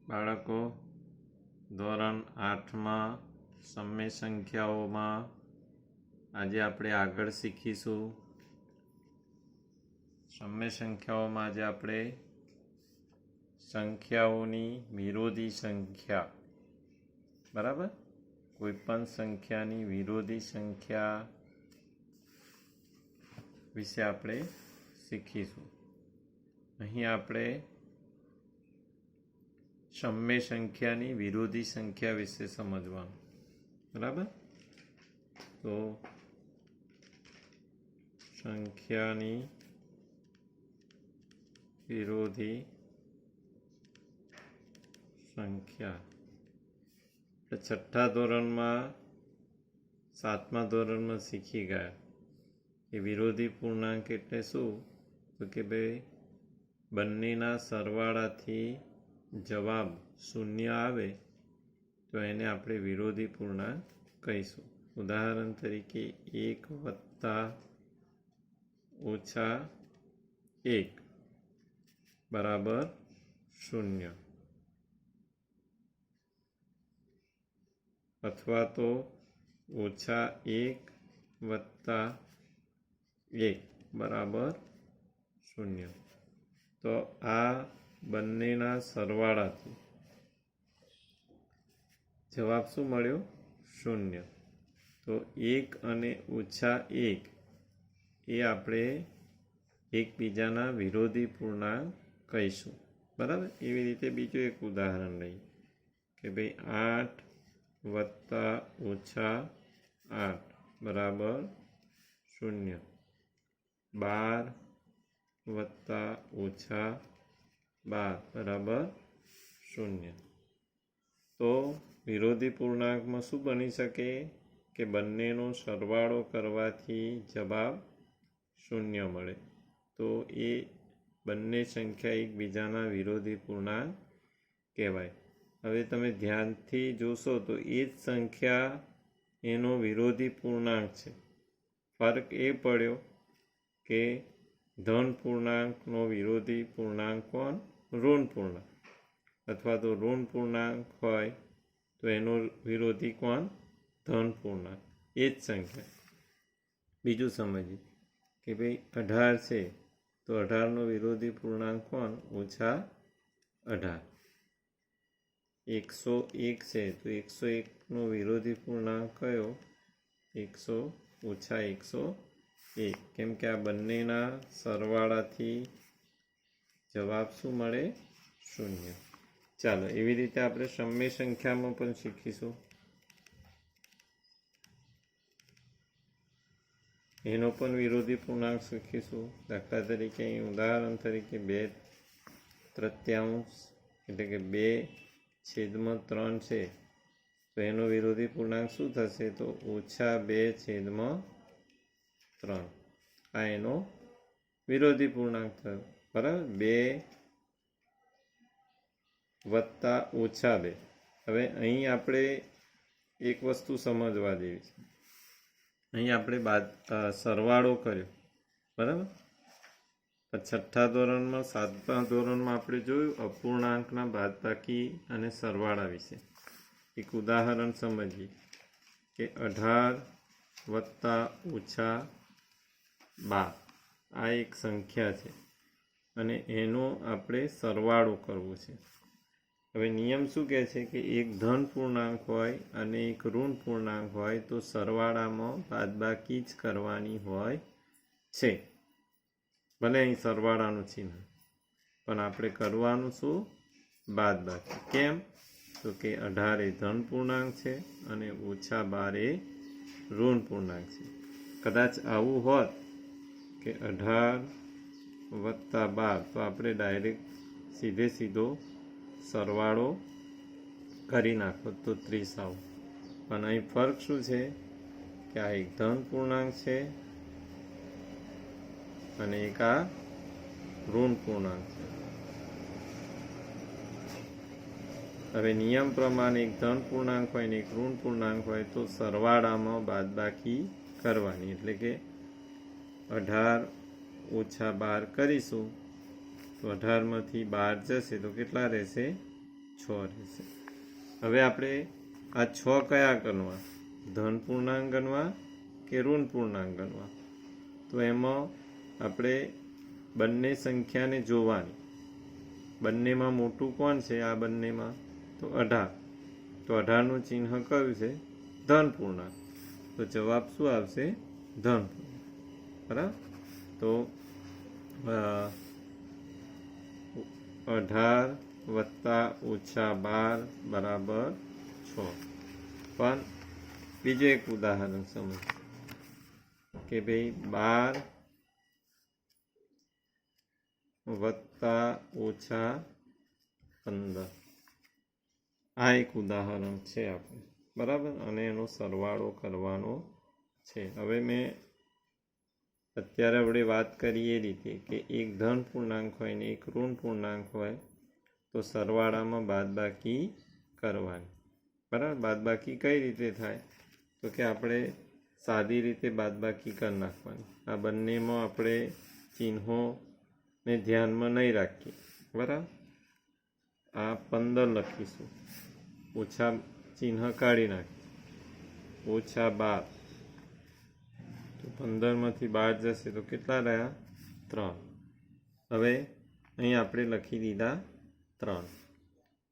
બાળકો ધોરણ 8માં સમય સંખ્યાઓમાં આજે આપણે આગળ શીખીશું. સમય સંખ્યાઓમાં આજે આપણે સંખ્યાઓની વિરોધી સંખ્યા, બરાબર, કોઈપણ સંખ્યાની વિરોધી સંખ્યા વિશે આપણે શીખીશું. અહીં આપણે સમય સંખ્યાની વિરોધી સંખ્યા વિશે સમજવાનું, બરાબર. તો સંખ્યાની વિરોધી સંખ્યા આપણે છઠ્ઠા ધોરણમાં 7મા ધોરણમાં શીખી ગયા કે વિરોધી પૂર્ણાંક એટલે શું? તો કે ભાઈ બંનેના સરવાળાથી જવાબ શૂન્ય આવે તો એને આપણે વિરોધી પૂર્ણાંક કહીશું. ઉદાહરણ તરીકે 1 વત્તા ઓછા 1 બરાબર 0, અથવા તો ઓછા 1 વત્તા 1 બરાબર 0. તો આ બંનેના સરવાળાથી જવાબ શું મળ્યો? 0. તો 1 અને ઓછા 1 એ આપણે એકબીજાના વિરોધી પૂર્ણાંક કહીશું, બરાબર. એવી રીતે બીજું એક ઉદાહરણ લઈએ કે ભાઈ 8 વત્તા ઓછા 8 બરાબર 0, 12 વત્તા ઓછા 12 બરાબર 0. તો વિરોધી પૂર્ણાંકમાં શું બની શકે કે બંનેનો સરવાળો કરવાથી જવાબ 0 મળે. તો એ બંને સંખ્યા એકબીજાના વિરોધી પૂર્ણાંક કહેવાય. હવે તમે ધ્યાનથી જોશો તો એ જ સંખ્યા એનો વિરોધી પૂર્ણાંક છે. ફરક એ પડ્યો કે ધન પૂર્ણાંકનો વિરોધી પૂર્ણાંક કોણ? ઋણ પૂર્ણાંક. અથવા તો ઋણ પૂર્ણાંક હોય તો એનો વિરોધી કોણ? ધન પૂર્ણાંક. એ જ સંખ્યા. બીજું સમજીએ કે ભાઈ 18 છે તો 18નો વિરોધી પૂર્ણાંક કોણ? ઓછા 18. 101 છે તો 101નો વિરોધી પૂર્ણાંક કયો? 100 ઓછા 101. કેમ કે આ બંનેના સરવાળાથી જવાબ શું મળે? 0. ચાલો, એવી રીતે આપણે સમય સંખ્યામાં પણ શીખીશું. એનો પણ વિરોધી પૂર્ણાંક શીખીશું. દાખલા તરીકે અહીં ઉદાહરણ તરીકે 2/3 એટલે કે 2/3 છે તો એનો વિરોધી પૂર્ણાંક શું થશે? તો ઓછા 2/3. આ એનો વિરોધી પૂર્ણાંક થયો, બરાબર. 2 વત્તા ઓછા 2. હવે અહીં આપણે એક વસ્તુ સમજવા જેવી છે. અહીં આપણે સરવાળો કર્યો, બરાબર. છઠ્ઠા ધોરણમાં 7મા ધોરણમાં આપણે જોયું અપૂર્ણાંકના બાદબાકી અને સરવાળા વિશે. એક ઉદાહરણ સમજીએ કે 18 વત્તા ઓછા 12 આ એક સંખ્યા છે અને એનો આપણે સરવાળો કરવો છે. હવે નિયમ શું કહે છે કે એક ધન પૂર્ણાંક હોય અને એક ઋણ પૂર્ણાંક હોય તો સરવાળામાં બાદબાકી જ કરવાની હોય છે. ભલે અહીં સરવાળાનું ચિહ્ન, પણ આપણે કરવાનું શું? બાદબાકી. કેમ? તો કે 18 એ ધન પૂર્ણાંક છે અને ઓછા 12 એ ઋણ પૂર્ણાંક છે. કદાચ આવું હોત કે 18 વત્તા 12 તો આપણે ડાયરેક્ટ સીધો સરવાળો કરી નાખો તો 30 આવો. પણ અહીં ફરક શું છે કે આ એક ધન પૂર્ણાંક છે અને એક આ ઋણ પૂર્ણાંક છે. હવે નિયમ પ્રમાણે એક ધન પૂર્ણાંક હોય ને એક ઋણ પૂર્ણાંક હોય તો સરવાળામાં બાદબાકી કરવાની. એટલે કે 18 ઓછા 12 કરીશું તો 18માંથી 12 જશે તો કેટલા રહેશે? 6 રહેશે. હવે આપણે આ 6 કયા ગણવા, ધન પૂર્ણાંક ગણવા કે ઋણ પૂર્ણાંક ગણવા? તો એમાં આપણે બંને સંખ્યાને જોવાની. બંનેમાં મોટું કોણ છે? આ બંનેમાં તો 18. તો 18નું ચિહ્ન કયું છે? ધન પૂર્ણાંક. તો જવાબ શું આવશે? ધન પૂર્ણાંક. બરાબર. તો 18 વત્તા ઓછા 12 બરાબર 6. પણ બીજું એક ઉદાહરણ સમજ કે ભાઈ 12 વત્તા ઓછા 15. આ એક ઉદાહરણ છે આપણે, બરાબર. અને એનો સરવાળો કરવાનો છે. હવે મેં અત્યારે આપણે વાત કરી એ રીતે કે એક ધન પૂર્ણાંક હોય ને એક ઋણ પૂર્ણાંક હોય તો સરવાળામાં બાદબાકી કરવાની. બરાબર. બાદબાકી કઈ રીતે થાય? તો કે આપણે સાદી રીતે બાદબાકી કરી નાખવાની. આ બંનેમાં આપણે ચિહ્નોને ધ્યાનમાં નહીં રાખીએ. બરાબર. આ 15 લખીશું, ઓછા ચિહ્ન કાઢી નાખીએ, ઓછા 12. તો 15માંથી 12 જશે તો કેટલા રહ્યા? 3. હવે અહીં આપણે લખી દીધા 3.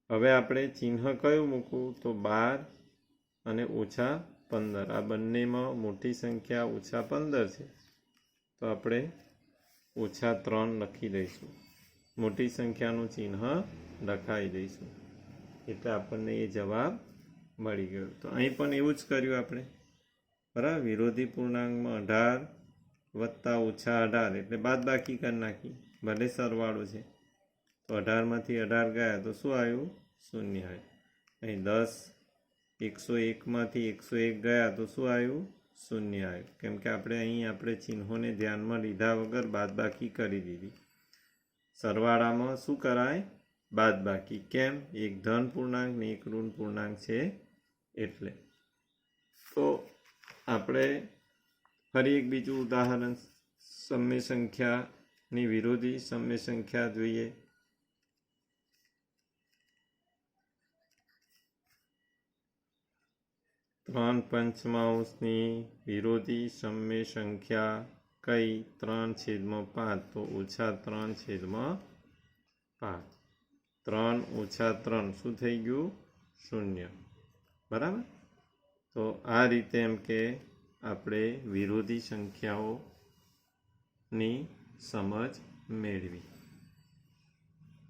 હવે આપણે ચિહ્ન કયું મૂકવું? તો 12 અને ઓછા 15. આ બંનેમાં મોટી સંખ્યા ઓછા 15 છે તો આપણે ઓછા 3 લખી દઈશું. મોટી સંખ્યાનું ચિહ્ન લખાવી દઈશું એટલે આપણને એ જવાબ મળી ગયો. તો અહીં પણ એવું જ કર્યું આપણે, બરાબર. વિરોધી પૂર્ણાંકમાં 18 વત્તા ઓછા 18 એટલે બાદબાકી કરી નાખી, ભલે સરવાળો છે. તો 18માંથી 18 ગયા તો શું આવ્યું? 0 આવ્યું. અહીં 10 101માંથી 101 ગયા તો શું આવ્યું? 0 આવ્યું. કેમ કે આપણે ચિહ્નોને ધ્યાનમાં લીધા વગર બાદબાકી કરી દીધી. સરવાળામાં શું કરાય? બાદબાકી. કેમ? એક ધન પૂર્ણાંક ને એક ઋણ પૂર્ણાંક છે એટલે. તો આપણે ફરી એક બીજું ઉદાહરણ સમય સંખ્યાની વિરોધી સમય સંખ્યા જોઈએ. ત્રણ પંચમાંશની વિરોધી સમય સંખ્યા કઈ? 3/5. તો ઓછા 3/5. 3 ઓછા 3 શું થઈ ગયું? 0. બરાબર. તો આ રીતે એમ કે આપણે વિરોધી સંખ્યાઓની સમજ મેળવી.